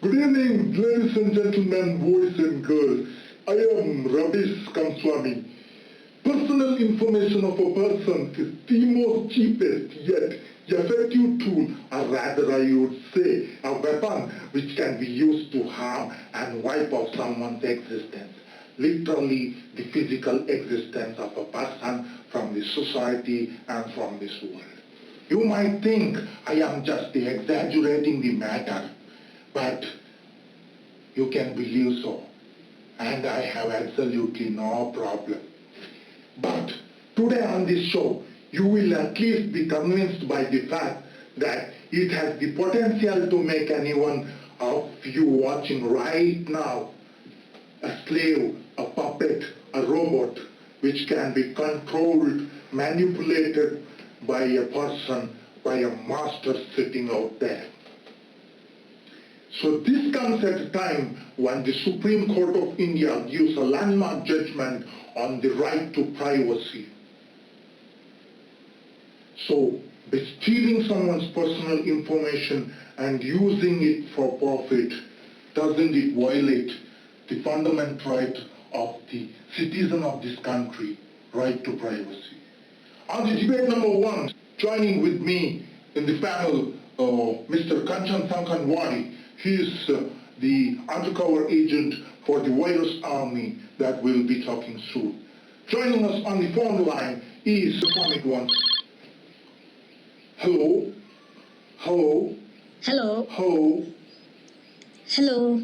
Good evening, ladies and gentlemen, boys and girls. I am Ramesh Kamswami. Personal information of a person is the most cheapest yet effective tool, or rather I would say a weapon which can be used to harm and wipe out someone's existence. Literally the physical existence of a person from the society and from this world. You might think I am just exaggerating the matter, but you can believe so, and I have absolutely no problem. But today on this show, you will at least be convinced by the fact that it has the potential to make anyone of you watching right now a slave, a puppet, a robot, which can be controlled, manipulated by a person, by a master sitting out there. So this comes at a time when the Supreme Court of India gives a landmark judgment on the right to privacy. So by stealing someone's personal information and using it for profit, doesn't it violate the fundamental right of the citizen of this country, right to privacy? On the debate number one, joining with me in the panel, Mr. Kanchan Sankanwadi. He is the undercover agent for the virus army that will be talking soon. Joining us on the phone line is the comic one. Hello? Hello? Hello. Hello? Hello.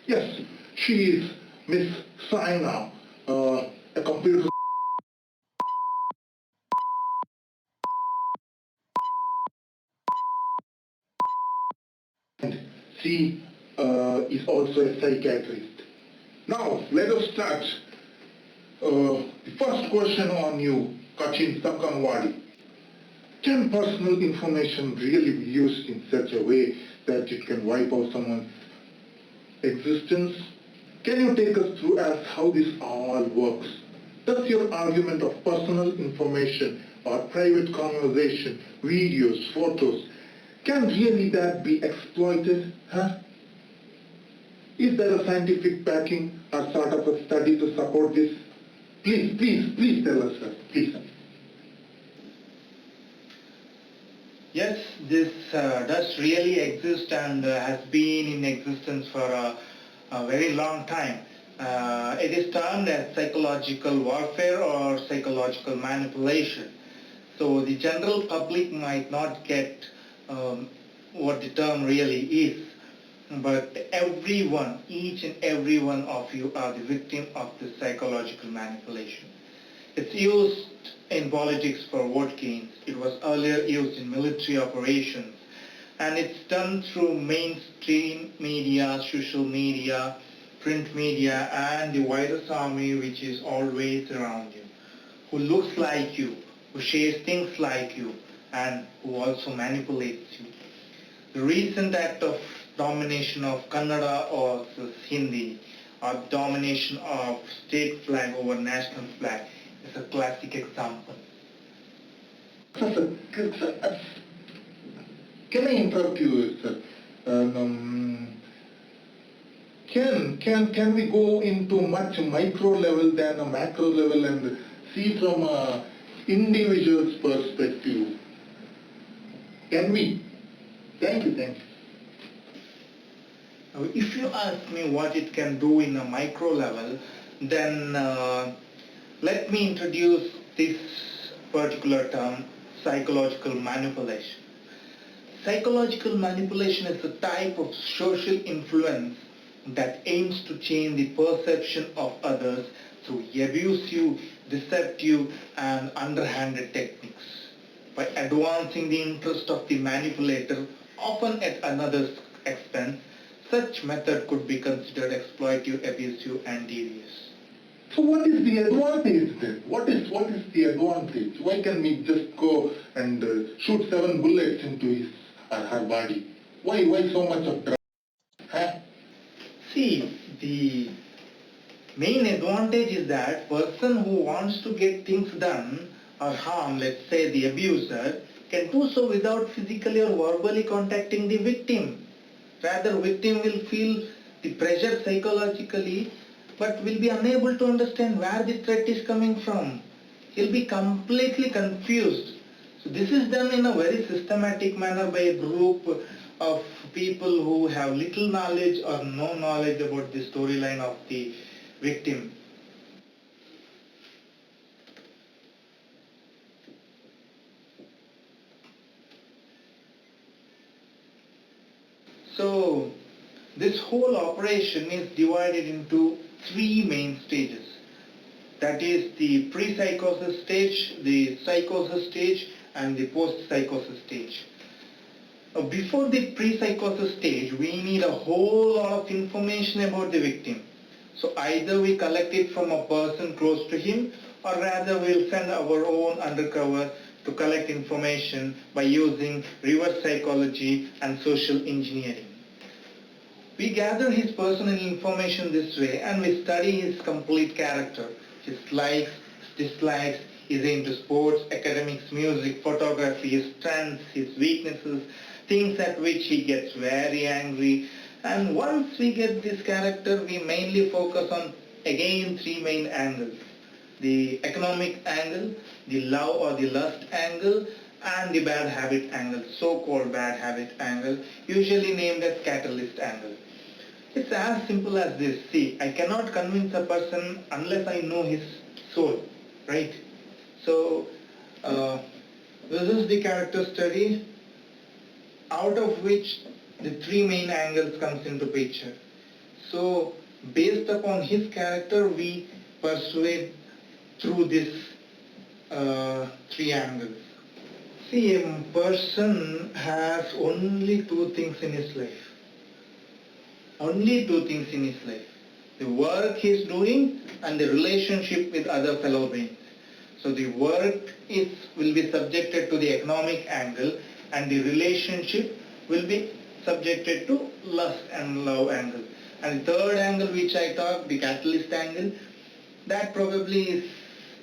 Yes, she is Miss Saina, a computer. And she is also a psychiatrist. Now, let us start. The first question on you, Kachin Sakanwadi. Can personal information really be used in such a way that it can wipe out someone's existence? Can you take us through as how this all works? Does your argument of personal information or private conversation, videos, photos, can really that be exploited? Huh? Is there a scientific backing or sort of a study to support this? Please tell us, sir. Please. Yes, this does really exist and has been in existence for a very long time. It is termed as psychological warfare or psychological manipulation. So the general public might not get what the term really is, but everyone, each and every one of you are the victim of this psychological manipulation. It's used in politics for vote gains. It was earlier used in military operations. And it's done through mainstream media, social media, print media, and the virus army, which is always around you, who looks like you, who shares things like you, and who also manipulates you. The recent act of domination of Kannada or Hindi, or domination of state flag over national flag, is a classic example. Sir, can I interrupt you, sir? Can we go into much micro level than a macro level and see from a individual's perspective? Can we? Thank you. Now, if you ask me what it can do in a micro level, then let me introduce this particular term, psychological manipulation. Psychological manipulation is a type of social influence that aims to change the perception of others through abusive, deceptive, and underhanded techniques. By advancing the interest of the manipulator, often at another's expense, such method could be considered exploitative, abusive, and devious. So what is the advantage then? What is the advantage? Why can we just go and shoot 7 bullets into his or her body? Why so much of drugs? Huh? See, the main advantage is that person who wants to get things done or harm, let's say the abuser, can do so without physically or verbally contacting the victim. Rather, victim will feel the pressure psychologically but will be unable to understand where the threat is coming from. He'll be completely confused. So this is done in a very systematic manner by a group of people who have little knowledge or no knowledge about the storyline of the victim. So this whole operation is divided into three main stages. That is the pre-psychosis stage, the psychosis stage, and the post-psychosis stage. Before the pre-psychosis stage, we need a whole lot of information about the victim. So either we collect it from a person close to him, or rather we'll send our own undercover to collect information by using reverse psychology and social engineering. We gather his personal information this way and we study his complete character, his likes, dislikes, is he into sports, academics, music, photography, his strengths, his weaknesses, things at which he gets very angry. And once we get this character, we mainly focus on again three main angles. The economic angle, the love or the lust angle, and the bad habit angle, so-called bad habit angle, usually named as catalyst angle. It's as simple as this. See, I cannot convince a person unless I know his soul, right? So, this is the character study, out of which the three main angles comes into picture. So, based upon his character, we persuade through this three angles. See, a person has only two things in his life. Only two things in his life. The work he is doing and the relationship with other fellow beings. So the work will be subjected to the economic angle and the relationship will be subjected to lust and love angle. And the third angle which I talked, the catalyst angle, that probably is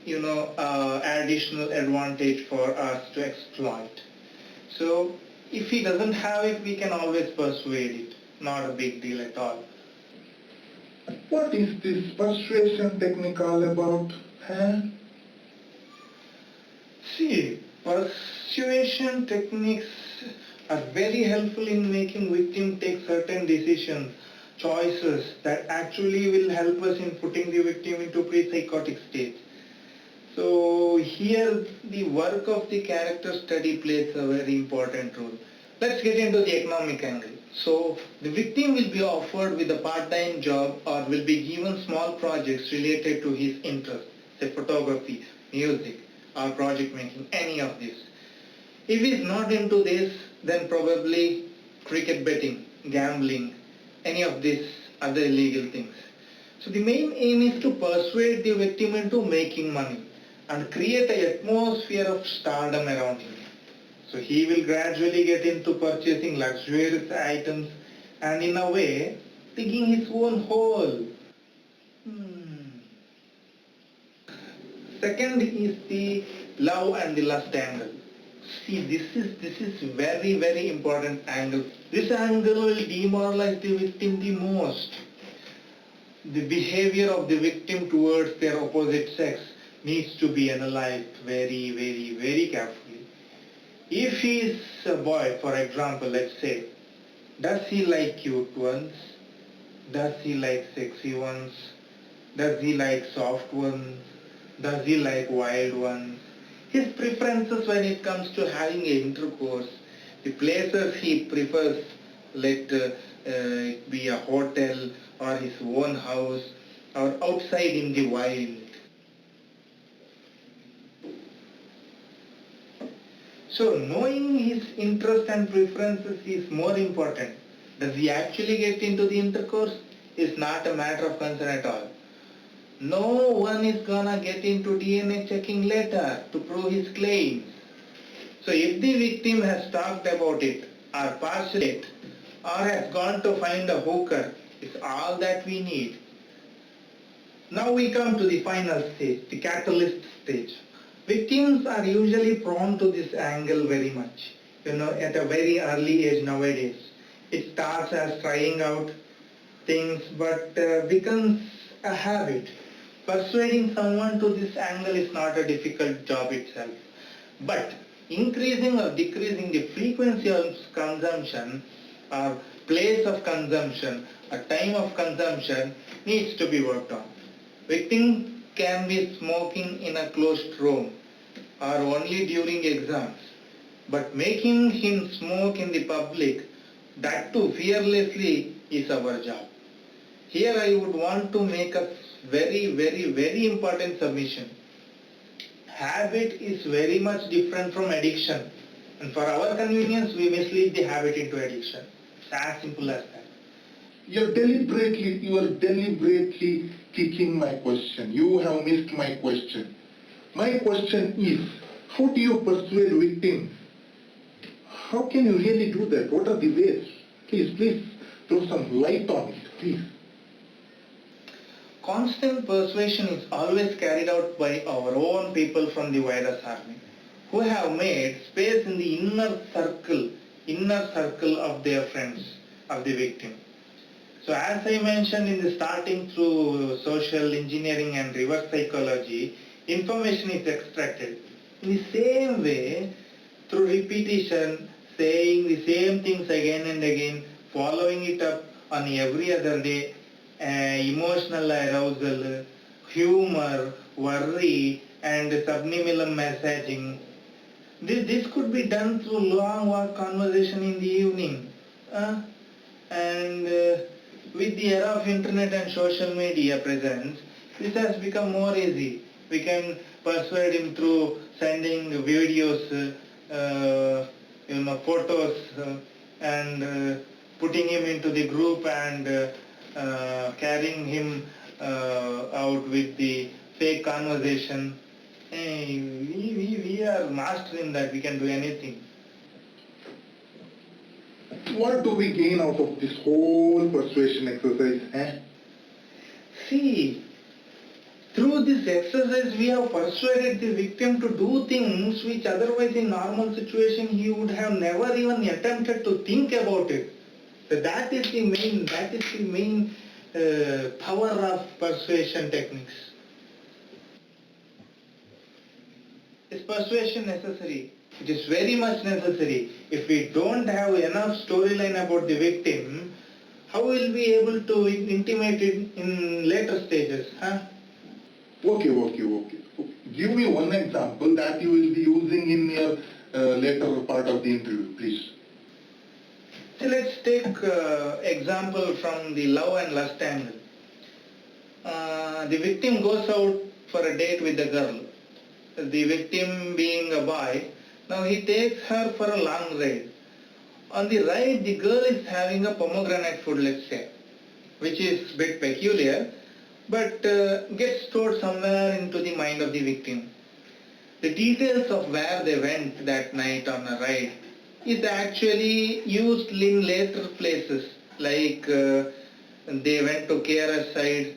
additional advantage for us to exploit. So if he doesn't have it, we can always persuade it. Not a big deal at all. What is this persuasion technique all about? Huh? See, persuasion techniques are very helpful in making victim take certain decisions, choices that actually will help us in putting the victim into pre-psychotic state. So here the work of the character study plays a very important role. Let's get into the economic angle. So the victim will be offered with a part-time job or will be given small projects related to his interest, say photography, music, or project making, any of this. If he is not into this, then probably cricket betting, gambling, any of these other illegal things. So the main aim is to persuade the victim into making money and create an atmosphere of stardom around him. So he will gradually get into purchasing luxurious items and in a way digging his own hole. Second is the love and the lust angle. See, this is very, very important angle. This angle will demoralize the victim the most. The behavior of the victim towards their opposite sex needs to be analyzed very, very, very carefully. If he is a boy, for example, let's say, does he like cute ones? Does he like sexy ones? Does he like soft ones? Does he like wild ones? His preferences when it comes to having intercourse, the places he prefers, let it be a hotel or his own house or outside in the wild. So knowing his interest and preferences is more important. Does he actually get into the intercourse? Is not a matter of concern at all. No one is gonna get into DNA checking later to prove his claims. So if the victim has talked about it, or partially it, or has gone to find a hooker, it's all that we need. Now we come to the final stage, the catalyst stage. Victims are usually prone to this angle very much, at a very early age nowadays. It starts as trying out things but becomes a habit. Persuading someone to this angle is not a difficult job itself. But increasing or decreasing the frequency of consumption or place of consumption or time of consumption needs to be worked on. Victim can be smoking in a closed room or only during exams, but making him smoke in the public, that too fearlessly, is our job. Here I would want to make a very important submission. Habit is very much different from addiction, and for our convenience we mislead the habit into addiction. It's as simple as that. You are deliberately kicking my question. You have missed my question. My question is, how do you persuade victims? How can you really do that? What are the ways? Please throw some light on it, please. Constant persuasion is always carried out by our own people from the virus army, who have made space in the inner circle of their friends, of the victim. So as I mentioned in the starting, through social engineering and reverse psychology, information is extracted. In the same way, through repetition, saying the same things again and again, following it up on every other day, emotional arousal, humor, worry, and subliminal messaging. This could be done through long walk conversation in the evening. And with the era of internet and social media presence, this has become more easy. We can persuade him through sending videos, photos, and putting him into the group and carrying him out with the fake conversation. We are master in that. We can do anything. What do we gain out of this whole persuasion exercise? See, through this exercise we have persuaded the victim to do things which otherwise in normal situation he would have never even attempted to think about it. So that is the main power of persuasion techniques. Is persuasion necessary? It is very much necessary. If we don't have enough storyline about the victim, how will we be able to intimate it in later stages? Okay. Give me one example that you will be using in your later part of the interview, please. So let's take example from the love and lust angle. The victim goes out for a date with the girl. The victim being a boy, now he takes her for a long ride. On the ride, the girl is having a pomegranate food, let's say, which is a bit peculiar, but gets stored somewhere into the mind of the victim. The details of where they went that night on a ride is actually used in later places, like they went to KRS side,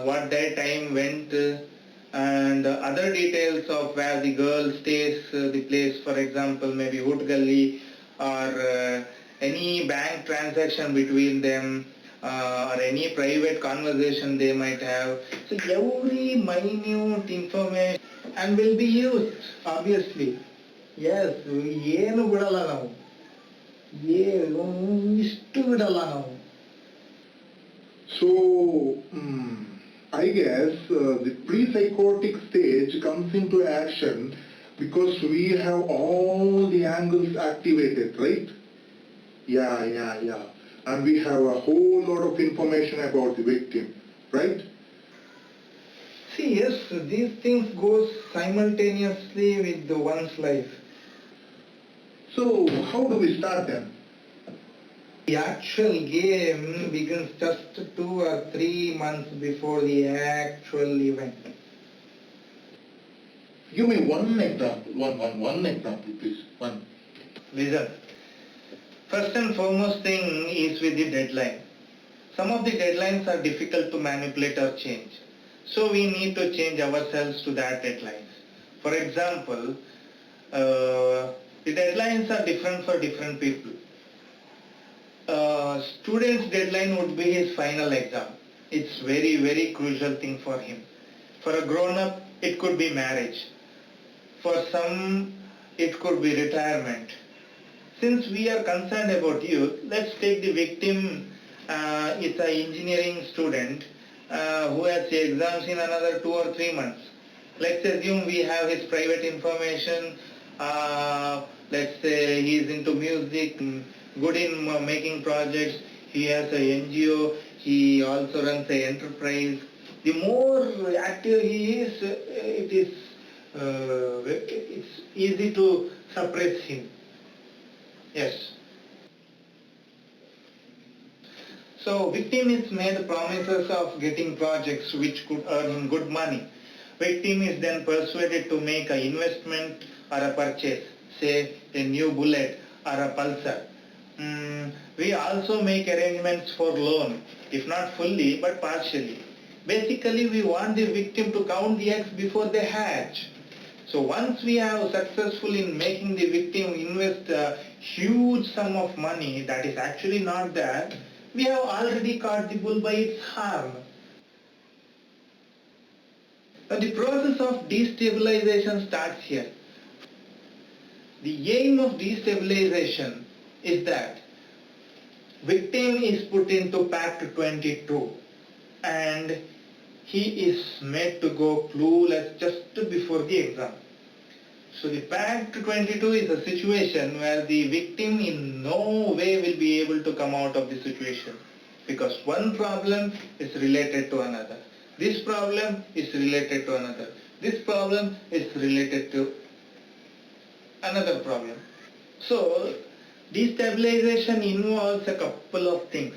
what their time went, and other details of where the girl stays, the place, for example, maybe Wood Gully, or any bank transaction between them, or any private conversation they might have. So every minute information and will be used, obviously. Yes, ಏನು ಬಿಡಲ್ಲ ನಾವು, ಇಷ್ಟು ಬಿಡಲ್ಲ ನಾವು. So, I guess the pre-psychotic stage comes into action because we have all the angles activated, right? Yeah. And we have a whole lot of information about the victim, right? See, yes, these things go simultaneously with one's life. So, how do we start then? The actual game begins just 2 or 3 months before the actual event. Give me one example, one example, please. One. Listen. First and foremost thing is with the deadline. Some of the deadlines are difficult to manipulate or change. So we need to change ourselves to that deadlines. For example, the deadlines are different for different people. Student's deadline would be his final exam. It's very, very crucial thing for him. For a grown-up, it could be marriage. For some, it could be retirement. Since we are concerned about youth, let's take the victim. It's an engineering student who has the exams in another 2 or 3 months. Let's assume we have his private information. Let's say he is into music, good in making projects. He has an NGO. He also runs an enterprise. The more active he is, it's easy to suppress him. Yes. So victim is made promises of getting projects which could earn him good money. Victim is then persuaded to make an investment or a purchase, say a new bullet or a pulsar. We also make arrangements for loan, if not fully but partially. Basically, we want the victim to count the eggs before they hatch. So once we have successful in making the victim invest a huge sum of money that is actually not there, we have already caught the bull by its horn. Now the process of destabilization starts here. The aim of destabilization is that victim is put into Pact 22 and he is made to go clueless just before the exam. So the Pact 22 is a situation where the victim in no way will be able to come out of the situation because one problem is related to another. This problem is related to another. This problem is related to another problem. So destabilization involves a couple of things.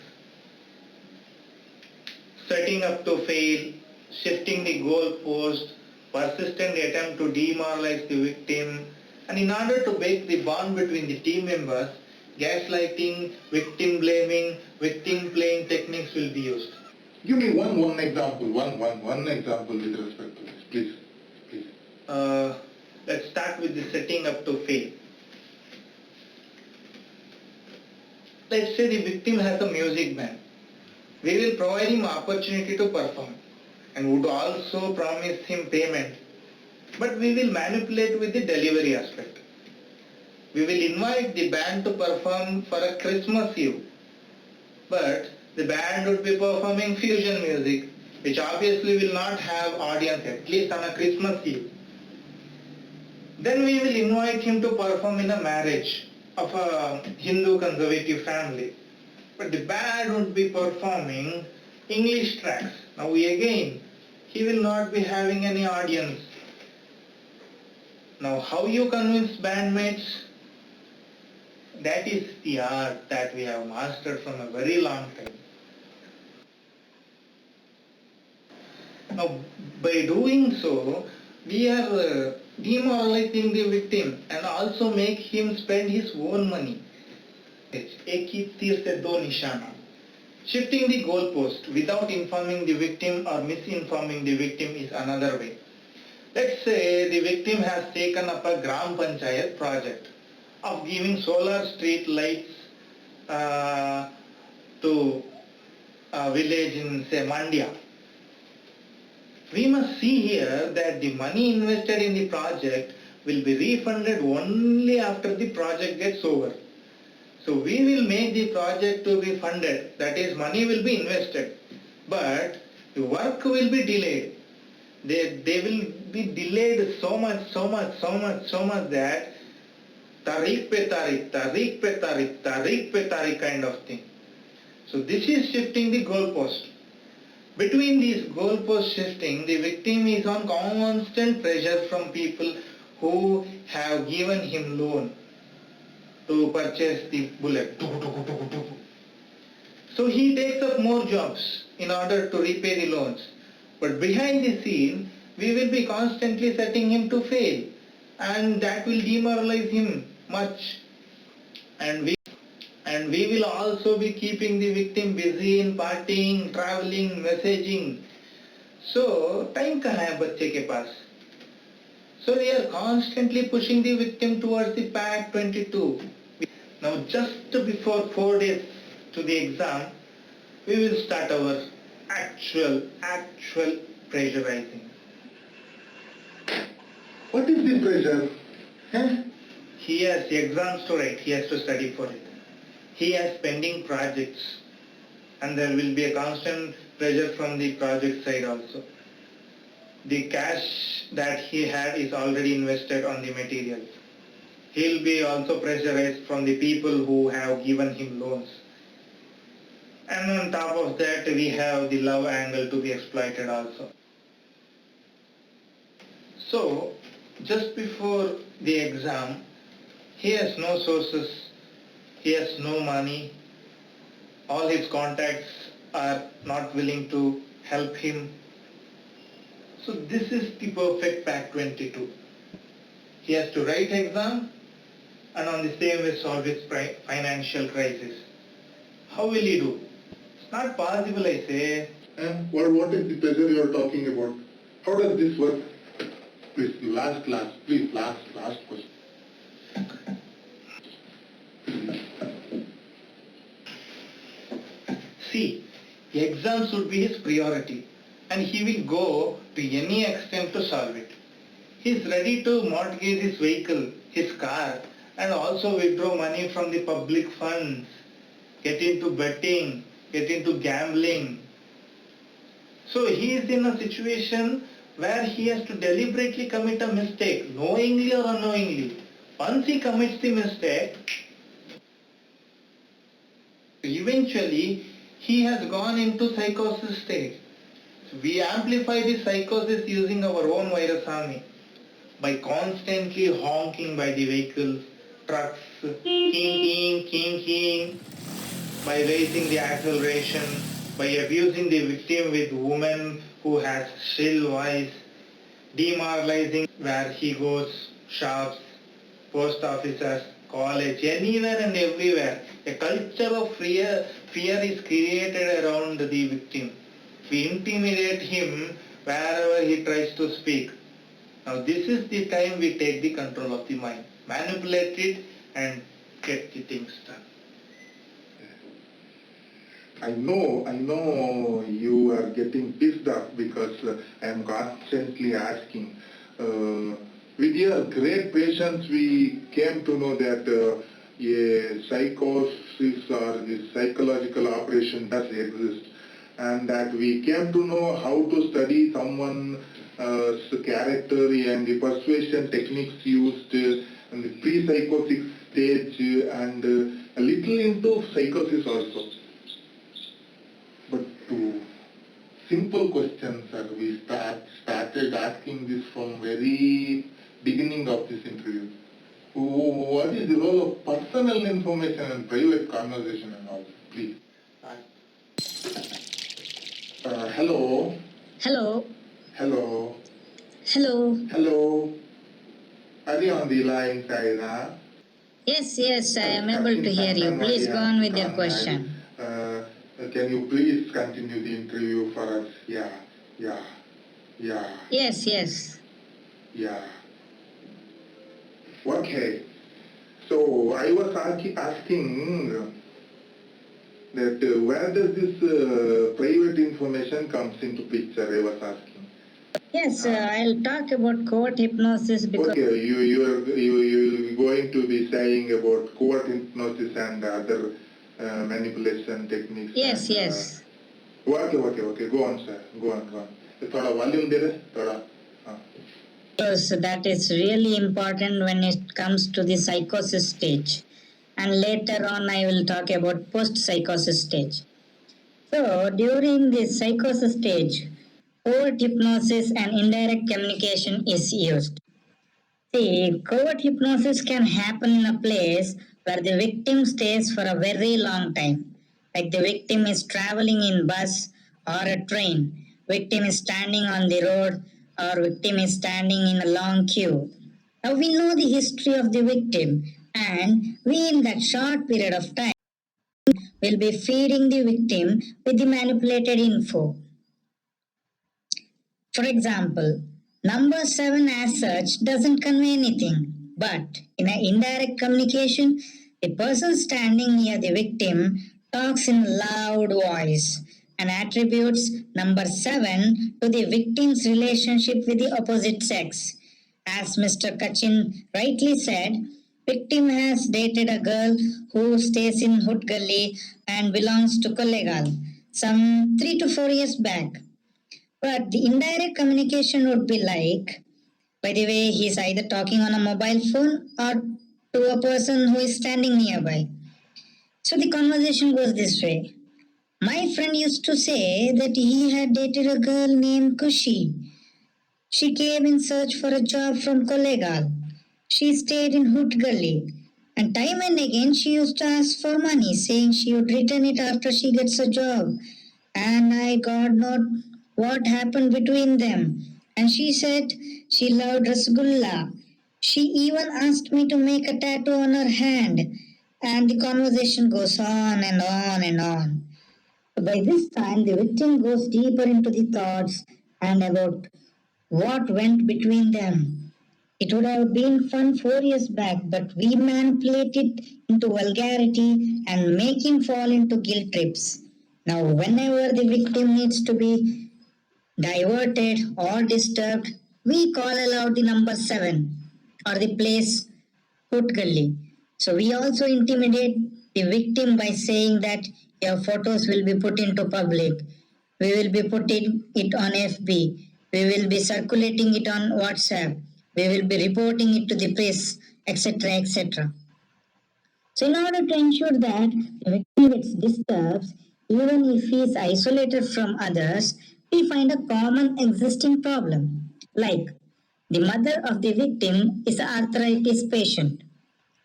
Setting up to fail, shifting the goalpost, persistent attempt to demoralize the victim, and in order to break the bond between the team members, gaslighting, victim blaming, victim playing techniques will be used. Give me one example, one example with respect to this, please. Let's start with the setting up to fail. Let's say the victim has a music band. We will provide him opportunity to perform and would also promise him payment. But we will manipulate with the delivery aspect. We will invite the band to perform for a Christmas Eve. But the band would be performing fusion music, which obviously will not have audience, at least on a Christmas Eve. Then we will invite him to perform in a marriage of a Hindu conservative family. But the band would be performing English tracks. Now he will not be having any audience. Now how you convince bandmates? That is the art that we have mastered from a very long time. Now by doing so, we are demoralizing the victim and also make him spend his own money. Shifting the goalpost without informing the victim or misinforming the victim is another way. Let's say the victim has taken up a Gram Panchayat project of giving solar street lights to a village in, say, Mandya. We must see here that the money invested in the project will be refunded only after the project gets over. So we will make the project to be funded, that is, money will be invested, but the work will be delayed. They will be delayed so much that tariq pe tariq kind of thing. So this is shifting the goalpost. Between these goalpost shifting, the victim is on constant pressure from people who have given him loan to purchase the bullet. So he takes up more jobs in order to repay the loans. But behind the scene, we will be constantly setting him to fail, and that will demoralize him much. And we will also be keeping the victim busy in partying, traveling, messaging. So time kahan hai bacche ke paas? So we are constantly pushing the victim towards the pack 22. Now just before 4 days to the exam, we will start our actual pressurizing. What is the pressure? Huh? He has exams to write, he has to study for it. He has pending projects, and there will be a constant pressure from the project side also. The cash that he had is already invested on the materials. He'll be also pressurized from the people who have given him loans. And on top of that, we have the love angle to be exploited also. So, just before the exam, he has no sources, he has no money, all his contacts are not willing to help him. So this is the perfect pack 22. He has to write exam and on the same way solve his financial crisis. How will he do? It's not possible, I say. What is the pressure you are talking about? How does this work? Please, last question. See, exam should be his priority and he will go to any extent to solve it. He is ready to mortgage his vehicle, his car, and also withdraw money from the public funds, get into betting, get into gambling. So he is in a situation where he has to deliberately commit a mistake, knowingly or unknowingly. Once he commits the mistake, eventually he has gone into psychosis stage. We amplify the psychosis using our own virus army by constantly honking by the vehicles, trucks, king, by raising the acceleration, by abusing the victim with women who has shrill voice, demoralizing where he goes, shops, post offices, college, anywhere and everywhere. A culture of fear is created around the victim. We intimidate him wherever he tries to speak. Now this is the time we take the control of the mind, manipulate it and get the things done. I know you are getting pissed off because I am constantly asking. With your great patience, we came to know that a psychosis or the psychological operation does exist, and that we came to know how to study someone's character and the persuasion techniques used in the pre-psychotic stage and a little into psychosis also. But to simple questions, sir, we started asking this from very beginning of this interview. What is the role of personal information and private conversation and all? Please. Hello. Hello. Hello. Hello. Hello. Are you on the line, Saira? Yes, I am able to hear you. Please go on with your question. Can you please continue the interview for us? Yeah. Yes. Yeah. Okay. So I was asking that where does this private information comes into picture? I was asking. Yes, I'll talk about covert hypnosis because... Okay, you're going to be saying about covert hypnosis and other manipulation techniques. Yes. Okay. Go on, sir. Go on. थोड़ा volume दे रहे थोड़ा. Because that is really important when it comes to the psychosis stage. And later on I will talk about post-psychosis stage. So during the psychosis stage, covert hypnosis and indirect communication is used. See, covert hypnosis can happen in a place where the victim stays for a very long time. Like the victim is traveling in bus or a train, victim is standing on the road, or victim is standing in a long queue. Now we know the history of the victim, and we in that short period of time will be feeding the victim with the manipulated info. For example, Number 7 as such doesn't convey anything, but in an indirect communication, the person standing near the victim talks in a loud voice and attributes number 7 to the victim's relationship with the opposite sex. As Mr. Kachin rightly said, victim has dated a girl who stays in Hood Gully and belongs to Kollegal some 3 to 4 years back. But the indirect communication would be like, by the way, he's either talking on a mobile phone or to a person who is standing nearby. So the conversation goes this way. My friend used to say that he had dated a girl named Kushi. She came in search for a job from Kollegal. She stayed in Hoot Gully. And time and again she used to ask for money, saying she would return it after she gets a job. And I got not what happened between them. And she said she loved Rasgulla. She even asked me to make a tattoo on her hand. And the conversation goes on and on and on. By this time, the victim goes deeper into the thoughts and about what went between them. It would have been fun 4 years back, but we manipulate it into vulgarity and make him fall into guilt trips. Now, whenever the victim needs to be diverted or disturbed, we call aloud the number 7 or the place Put Gully. So we also intimidate the victim by saying that your photos will be put into public. We will be putting it on FB. We will be circulating it on WhatsApp. We will be reporting it to the press, etc., etc. So in order to ensure that the victim gets disturbed, even if he is isolated from others, we find a common existing problem. Like the mother of the victim is an arthritis patient.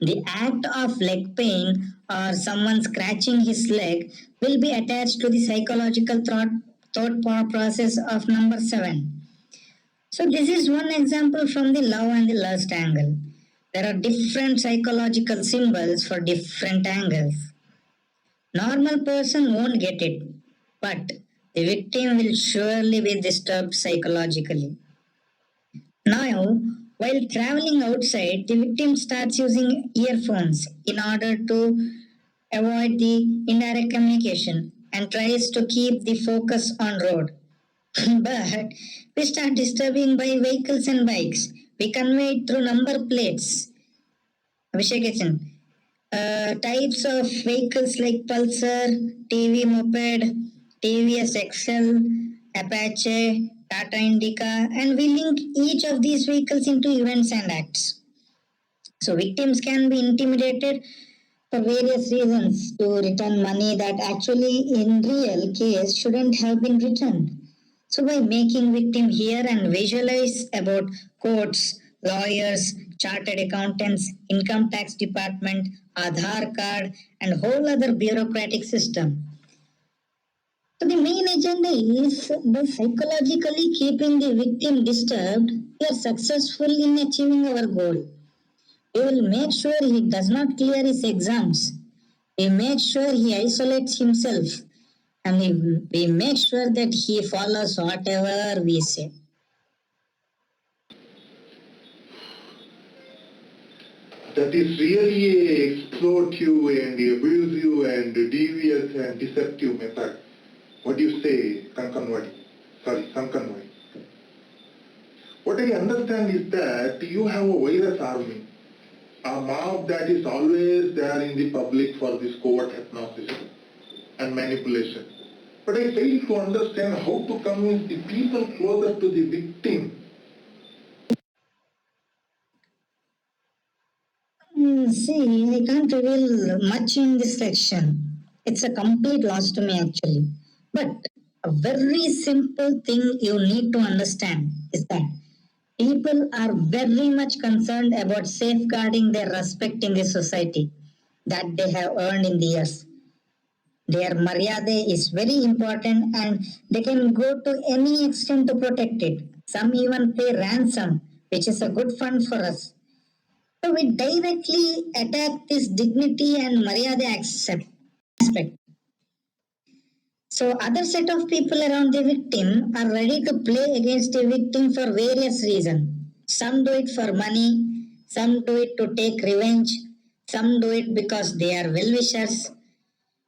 The act of leg pain or someone scratching his leg will be attached to the psychological thought process of number 7. So this is one example from the love and the lust angle. There are different psychological symbols for different angles. Normal person won't get it, but the victim will surely be disturbed psychologically. Now, while traveling outside, the victim starts using earphones in order to avoid the indirect communication and tries to keep the focus on road. But we start disturbing by vehicles and bikes. We convey it through number plates. Abhishek Kitchen. Types of vehicles like Pulsar, TV Moped, TVS XL, Apache, Tata Indica, and we link each of these vehicles into events and acts. So victims can be intimidated for various reasons to return money that actually in real case shouldn't have been returned. So by making victim hear and visualize about courts, lawyers, chartered accountants, income tax department, ADHAAR card and whole other bureaucratic system. So the main agenda is by psychologically keeping the victim disturbed, we are successful in achieving our goal. We will make sure he does not clear his exams. We make sure he isolates himself. And we make sure that he follows whatever we say. That is really a exploitative and abusive and devious and deceptive method. What do you say, Kankanwadi? Sorry, Sankanwadi. What I understand is that you have a virus army, a mob that is always there in the public for this covert hypnosis and manipulation. But I fail to understand how to convince the people closer to the victim. See, I can't reveal much in this section. It's a complete loss to me actually. But a very simple thing you need to understand is that people are very much concerned about safeguarding their respect in the society that they have earned in the years. Their maryade is very important and they can go to any extent to protect it. Some even pay ransom, which is a good fund for us. So we directly attack this dignity and maryade aspect. So other set of people around the victim are ready to play against the victim for various reasons. Some do it for money, some do it to take revenge, some do it because they are well-wishers.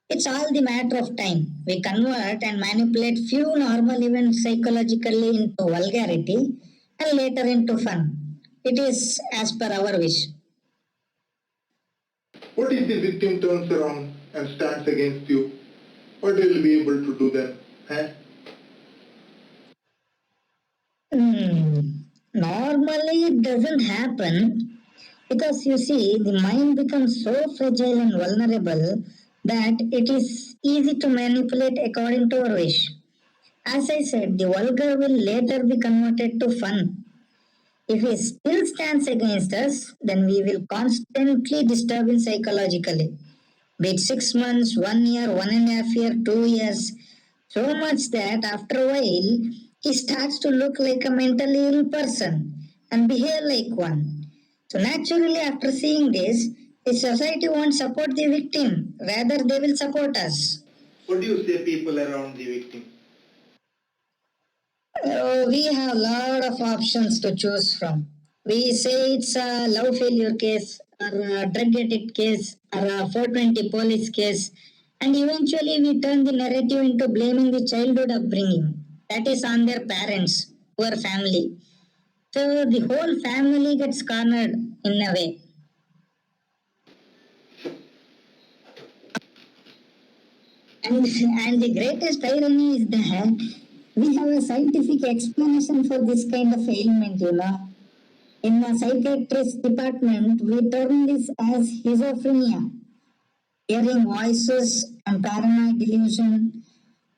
It's all the matter of time. We convert and manipulate few normal events psychologically into vulgarity and later into fun. It is as per our wish. What if the victim turns around and stands against you? What will you be able to do then? Eh? Normally, it doesn't happen because you see, the mind becomes so fragile and vulnerable that it is easy to manipulate according to our wish. As I said, the vulgar will later be converted to fun. If he still stands against us, then we will constantly disturb him psychologically. Be it 6 months, 1 year, 1.5 years, 2 years, so much that after a while he starts to look like a mentally ill person and behave like one. So naturally, after seeing this, the society won't support the victim, rather they will support us. What do you say people around the victim? We have a lot of options to choose from. We say it's a love failure case, or a drug addict case, or a 420 police case, and eventually we turn the narrative into blaming the childhood upbringing. That is on their parents, poor family. So the whole family gets cornered in a way. And the greatest irony is that we have a scientific explanation for this kind of ailment. In the psychiatrist department, we term this as schizophrenia, hearing voices and paranoid delusion.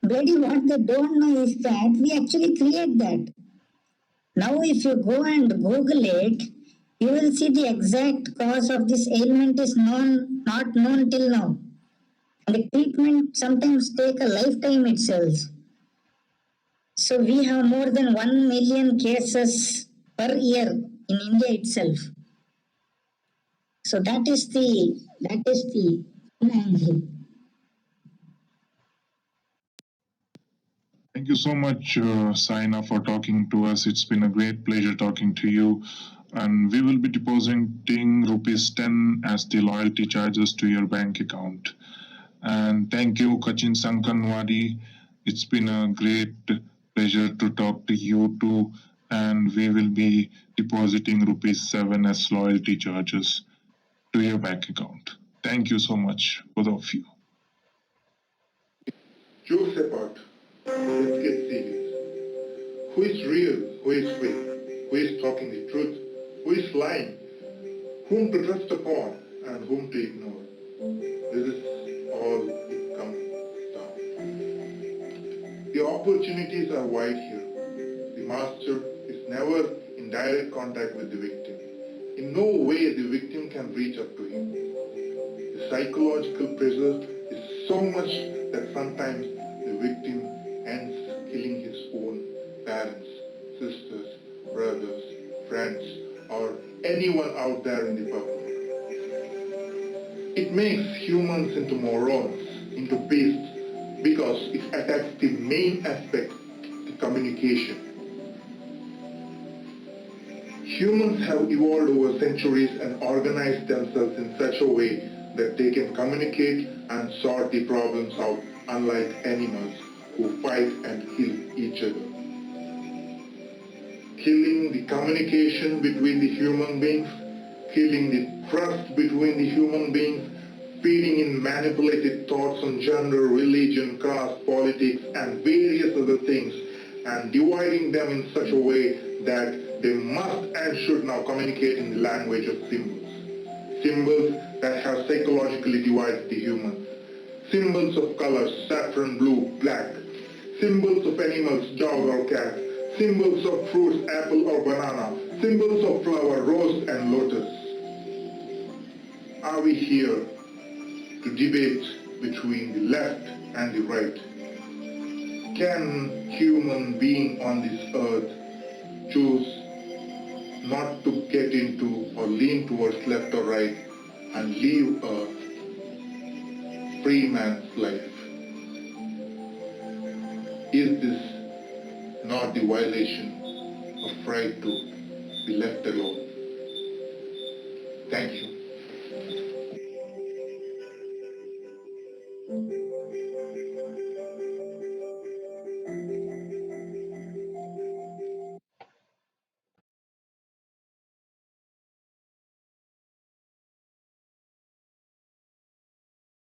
Bloody what they don't know is that we actually create that. Now, if you go and Google it, you will see the exact cause of this ailment is not known till now. And the treatment sometimes take a lifetime itself. So we have more than 1 million cases per year in India itself. So that is the angle. Thank you so much, Saina, for talking to us. It's been a great pleasure talking to you. And we will be depositing rupees 10 as the loyalty charges to your bank account. And thank you, Kachin Sankanwadi. It's been a great pleasure to talk to you too. And we will be depositing rupees 7 as loyalty charges to your bank account. Thank you so much, both of you. Jokes apart, let's get serious. Who is real? Who is fake? Who is talking the truth? Who is lying? Whom to trust upon and whom to ignore? This is all it comes down. The opportunities are wide here. The master is never in direct contact with the victim. In no way the victim can reach up to him. The psychological pressure is so much that sometimes the victim ends killing his own parents, sisters, brothers, friends, or anyone out there in the public. It makes humans into morons, into beasts, because it attacks the main aspect, the communication. Humans have evolved over centuries and organized themselves in such a way that they can communicate and sort the problems out, unlike animals who fight and kill each other. Killing the communication between the human beings, killing the trust between the human beings, feeding in manipulated thoughts on gender, religion, caste, politics, and various other things, and dividing them in such a way that they must and should now communicate in the language of symbols. Symbols that have psychologically divided the human. Symbols of colors, saffron, blue, black. Symbols of animals, dog or cat. Symbols of fruits, apple or banana. Symbols of flower, rose and lotus. Are we here to debate between the left and the right? Can human being on this earth choose not to get into or lean towards left or right and live a free man's life? Is this not the violation of right to be left alone? Thank you.